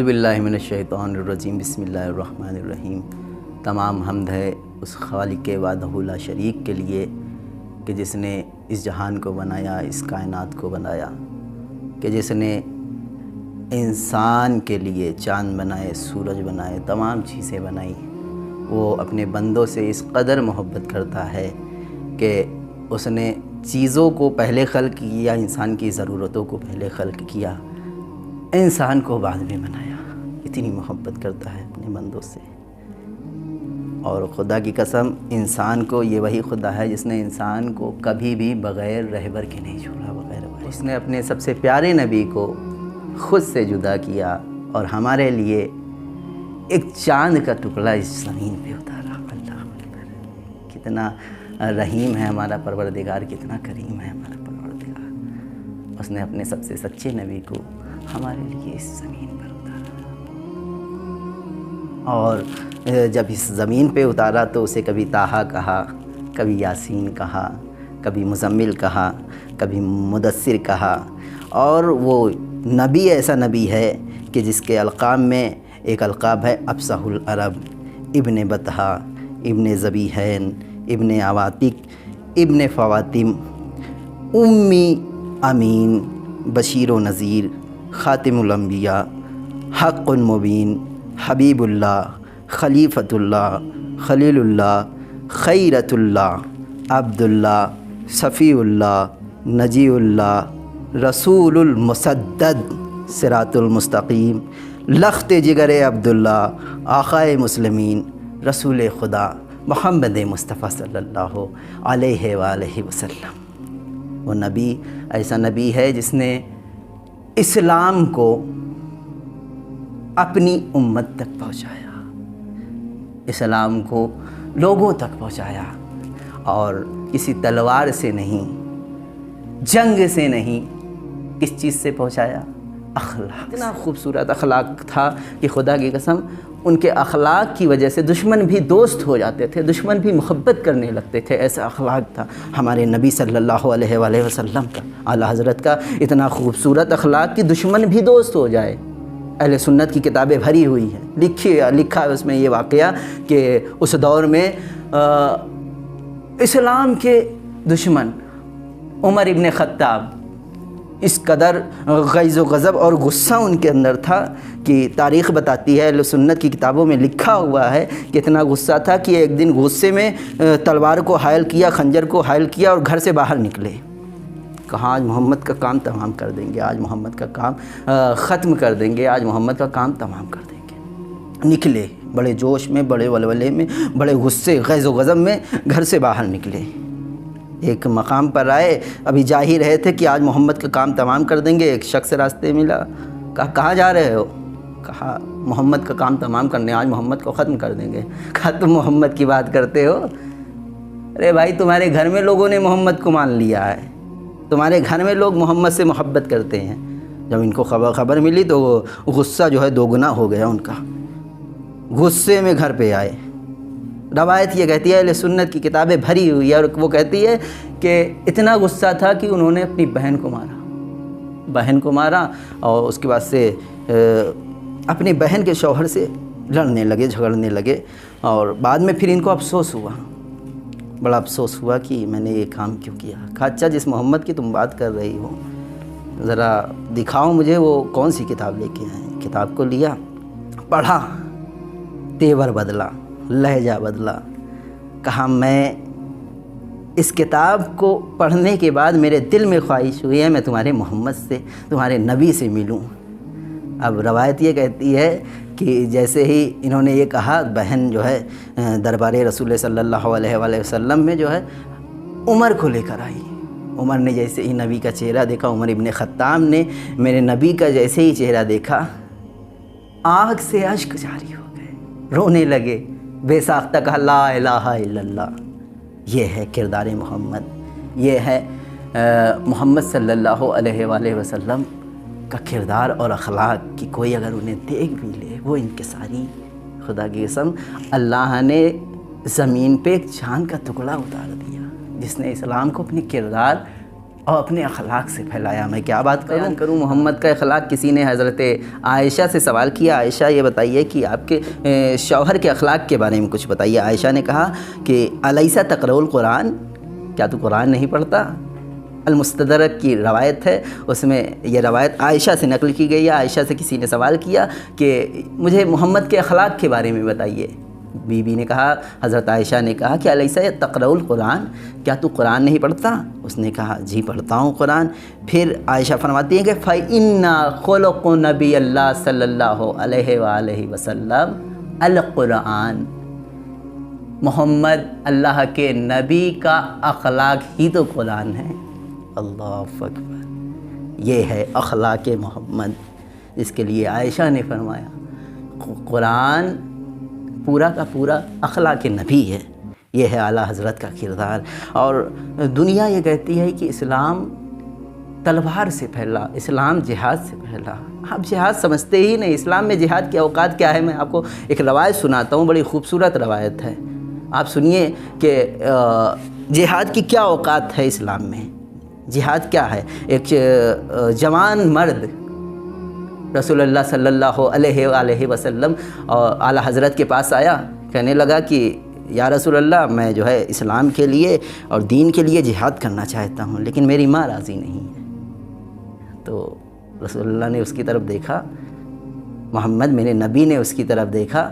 باللہ من الشیطان الرجیم، بسم اللہ الرحمن الرحیم۔ تمام حمد ہے اس خالق وحدہ لا شریک کے لیے کہ جس نے اس جہان کو بنایا، اس کائنات کو بنایا، کہ جس نے انسان کے لیے چاند بنائے، سورج بنائے، تمام چیزیں بنائی۔ وہ اپنے بندوں سے اس قدر محبت کرتا ہے کہ اس نے چیزوں کو پہلے خلق کیا، انسان کی ضرورتوں کو پہلے خلق کیا، انسان کو بعد میں بنایا۔ اتنی محبت کرتا ہے اپنے بندوں سے۔ اور خدا کی قسم، انسان کو یہ وہی خدا ہے جس نے انسان کو کبھی بھی بغیر رہبر کے نہیں چھوڑا، بغیر اس نے اپنے سب سے پیارے نبی کو خود سے جدا کیا اور ہمارے لیے ایک چاند کا ٹکڑا اس زمین پہ اتارا۔ اللہ اکبر! کتنا رحیم ہے ہمارا پروردگار، کتنا کریم ہے ہمارا پروردگار۔ اس نے اپنے سب سے سچے نبی کو ہمارے لیے اس زمین پر اتارا، اور جب اس زمین پہ اتارا تو اسے کبھی طٰہٰ کہا، کبھی یاسین کہا، کبھی مزمل کہا، کبھی مدثر کہا۔ اور وہ نبی ایسا نبی ہے کہ جس کے القاب میں ایک القاب ہے افصح العرب، ابن بطحہ، ابن ذبیحین، ابن عواتق، ابن فواتم، امی امین، بشیر و نذیر، خاتم الانبیاء، حق مبین، حبیب اللہ، خلیفۃ اللہ، خلیل اللہ، خیرۃ اللہ، عبد اللہ، صفی اللہ، نجی اللہ، رسول المسدد، صراط المستقیم، لخت جگر عبداللہ، آقائے مسلمین، رسول خدا محمد مصطفیٰ صلی اللہ علیہ وآلہ وسلم۔ وہ نبی ایسا نبی ہے جس نے اسلام کو اپنی امت تک پہنچایا، اسلام کو لوگوں تک پہنچایا، اور کسی تلوار سے نہیں، جنگ سے نہیں، کس چیز سے پہنچایا؟ اخلاق۔ اتنا خوبصورت اخلاق تھا کہ خدا کی قسم ان کے اخلاق کی وجہ سے دشمن بھی دوست ہو جاتے تھے، دشمن بھی محبت کرنے لگتے تھے۔ ایسا اخلاق تھا ہمارے نبی صلی اللہ علیہ وآلہ وسلم کا، اعلیٰ حضرت کا اتنا خوبصورت اخلاق کہ دشمن بھی دوست ہو جائے۔ اہل سنت کی کتابیں بھری ہوئی ہیں، لکھا ہے اس میں یہ واقعہ کہ اس دور میں اسلام کے دشمن عمر ابن خطاب، اس قدر غیظ و غضب اور غصہ ان کے اندر تھا کہ تاریخ بتاتی ہے، اہل سنت کی کتابوں میں لکھا ہوا ہے کہ اتنا غصہ تھا کہ ایک دن غصے میں تلوار کو حائل کیا، خنجر کو حائل کیا اور گھر سے باہر نکلے۔ کہا آج محمد کا کام تمام کر دیں گے، آج محمد کا کام ختم کر دیں گے، آج محمد کا کام تمام کر دیں گے۔ نکلے بڑے جوش میں، بڑے ولولے میں، بڑے غصے، غیظ و غضب میں گھر سے باہر نکلے۔ ایک مقام پر آئے، ابھی جا ہی رہے تھے کہ آج محمد کا کام تمام کر دیں گے۔ ایک شخص راستے ملا، کہا کہاں جا رہے ہو؟ کہا محمد کا کام تمام کرنے، آج محمد کو ختم کر دیں گے۔ کہا تم محمد کی بات کرتے ہو؟ ارے بھائی، تمہارے گھر میں لوگوں نے محمد کو مان لیا ہے، تمہارے گھر میں لوگ محمد سے محبت کرتے ہیں۔ جب ان کو خبر ملی تو غصہ جو ہے دوگنا ہو گیا ان کا، غصے میں گھر پہ آئے۔ روایت یہ کہتی ہے، اہل سنت کی کتابیں بھری ہوئی ہے، اور وہ کہتی ہے کہ اتنا غصہ تھا کہ انہوں نے اپنی بہن کو مارا، اور اس کے بعد سے اپنی بہن کے شوہر سے لڑنے لگے، جھگڑنے لگے، اور بعد میں پھر ان کو افسوس ہوا، بڑا افسوس ہوا کہ میں نے یہ کام کیوں کیا۔ کہا اچھا، جس محمد کی تم بات کر رہی ہو ذرا دکھاؤ مجھے، وہ کون سی کتاب لے کے آئے۔ کتاب کو لیا، پڑھا، تیور بدلا، لہجہ بدلا۔ کہا میں اس کتاب کو پڑھنے کے بعد میرے دل میں خواہش ہوئی ہے میں تمہارے محمد سے، تمہارے نبی سے ملوں۔ اب روایت یہ کہتی ہے کہ جیسے ہی انہوں نے یہ کہا، بہن جو ہے دربار رسول صلی اللہ علیہ وآلہ وسلم میں جو ہے عمر کو لے کر آئی۔ عمر نے جیسے ہی نبی کا چہرہ دیکھا، عمر ابن خطاب نے میرے نبی کا جیسے ہی چہرہ دیکھا، آنکھ سے اشک جاری ہو گئے، رونے لگے، بے ساختہ کہا لا الہ الا اللہ۔ یہ ہے کردار محمد، یہ ہے محمد صلی اللہ علیہ وآلہ وسلم کا کردار اور اخلاق کہ کوئی اگر انہیں دیکھ بھی لے وہ انکساری۔ خدا کی قسم، اللہ نے زمین پہ ایک چاند کا ٹکڑا اتار دیا جس نے اسلام کو اپنی کردار اور اپنے اخلاق سے پھیلایا۔ میں کیا بات کروں محمد کا اخلاق۔ کسی نے حضرت عائشہ سے سوال کیا، عائشہ یہ بتائیے کہ آپ کے شوہر کے اخلاق کے بارے میں کچھ بتائیے۔ عائشہ نے کہا کہ الیسا تقرؤ القرآن، کیا تو قرآن نہیں پڑھتا؟ المستدرک کی روایت ہے، اس میں یہ روایت عائشہ سے نقل کی گئی ہے۔ عائشہ سے کسی نے سوال کیا کہ مجھے محمد کے اخلاق کے بارے میں بتائیے۔ بی بی نے کہا، حضرت عائشہ نے کہا کہ الیسا تقرؤ القرآن، کیا تو قرآن نہیں پڑھتا؟ اس نے کہا جی پڑھتا ہوں قرآن۔ پھر عائشہ فرماتی ہیں کہ فَإِنَّ خُلُقُ نبی اللہ صلی اللہ علیہ وآلہ وسلم القرآن، محمد اللہ کے نبی کا اخلاق ہی تو قرآن ہے۔ اللہ اکبر، یہ ہے اخلاق محمد، جس کے لیے عائشہ نے فرمایا قرآن پورا کا پورا اخلاق نبی ہے۔ یہ ہے اعلیٰ حضرت کا کردار۔ اور دنیا یہ کہتی ہے کہ اسلام تلوار سے پھیلا، اسلام جہاد سے پھیلا۔ آپ جہاد سمجھتے ہی نہیں۔ اسلام میں جہاد کے اوقات کیا ہے؟ میں آپ کو ایک روایت سناتا ہوں، بڑی خوبصورت روایت ہے، آپ سنیے کہ جہاد کی کیا اوقات ہے اسلام میں۔ جہاد کیا ہے؟ ایک جوان مرد رسول اللہ صلی اللہ علیہ وآلہ وسلم اور اعلیٰ حضرت کے پاس آیا، کہنے لگا کہ یا رسول اللہ، میں جو ہے اسلام کے لیے اور دین کے لیے جہاد کرنا چاہتا ہوں، لیکن میری ماں راضی نہیں ہے۔ تو رسول اللہ نے اس کی طرف دیکھا، محمد میرے نبی نے اس کی طرف دیکھا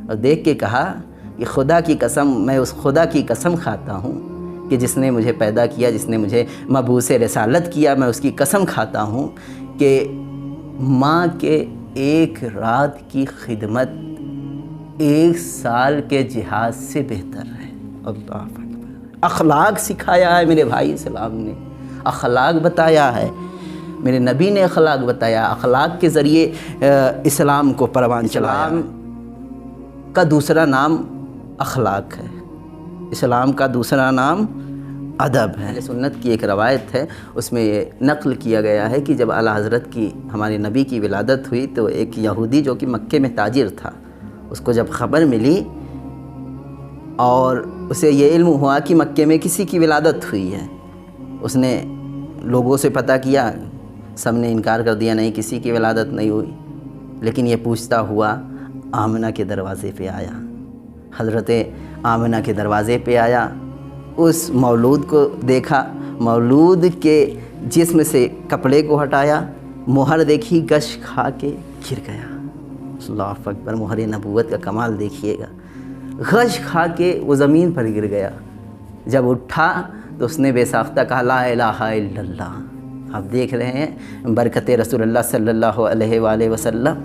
اور دیکھ کے کہا کہ خدا کی قسم، میں اس خدا کی قسم کھاتا ہوں کہ جس نے مجھے پیدا کیا، جس نے مجھے مبعوث رسالت کیا، میں اس کی قسم کھاتا ہوں کہ ماں کے ایک رات کی خدمت 1 سال کے جہاد سے بہتر ہے۔ اللہ اکبر، اخلاق سکھایا ہے میرے بھائی، اسلام نے اخلاق بتایا ہے، میرے نبی نے اخلاق بتایا، اخلاق کے ذریعے اسلام کو پروان چلایا۔ اسلام کا دوسرا نام اخلاق ہے، اسلام کا دوسرا نام ادب ہے۔ سنت کی ایک روایت ہے، اس میں یہ نقل کیا گیا ہے کہ جب اعلیٰ حضرت کی، ہمارے نبی کی ولادت ہوئی تو ایک یہودی جو کہ مکے میں تاجر تھا، اس کو جب خبر ملی اور اسے یہ علم ہوا کہ مکے میں کسی کی ولادت ہوئی ہے، اس نے لوگوں سے پتہ کیا، سب نے انکار کر دیا، نہیں کسی کی ولادت نہیں ہوئی۔ لیکن یہ پوچھتا ہوا آمنہ کے دروازے پہ آیا، حضرت آمنہ کے دروازے پہ آیا، اس مولود کو دیکھا، مولود کے جسم سے کپڑے کو ہٹایا، مہر دیکھی، گش کھا کے گر گیا۔ اللہ اکبر، مہر نبوت کا کمال دیکھیے گا، غش کھا کے وہ زمین پر گر گیا۔ جب اٹھا تو اس نے بے ساختہ کہا لا الہ الا اللہ۔ آپ دیکھ رہے ہیں برکت رسول اللہ صلی اللہ علیہ وآلہ وسلم،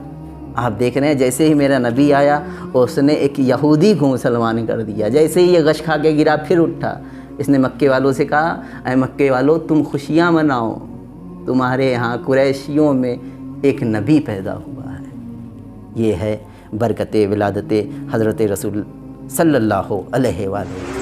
آپ دیکھ رہے ہیں جیسے ہی میرا نبی آیا اس نے ایک یہودی کو مسلمان کر دیا، جیسے ہی یہ غش کھا کے گرا پھر اٹھا، اس نے مکے والوں سے کہا اے مکے والوں، تم خوشیاں مناؤ، تمہارے یہاں قریشیوں میں ایک نبی پیدا ہوا ہے۔ یہ ہے برکت ولادت حضرت رسول صلی اللہ علیہ وآلہ وسلم۔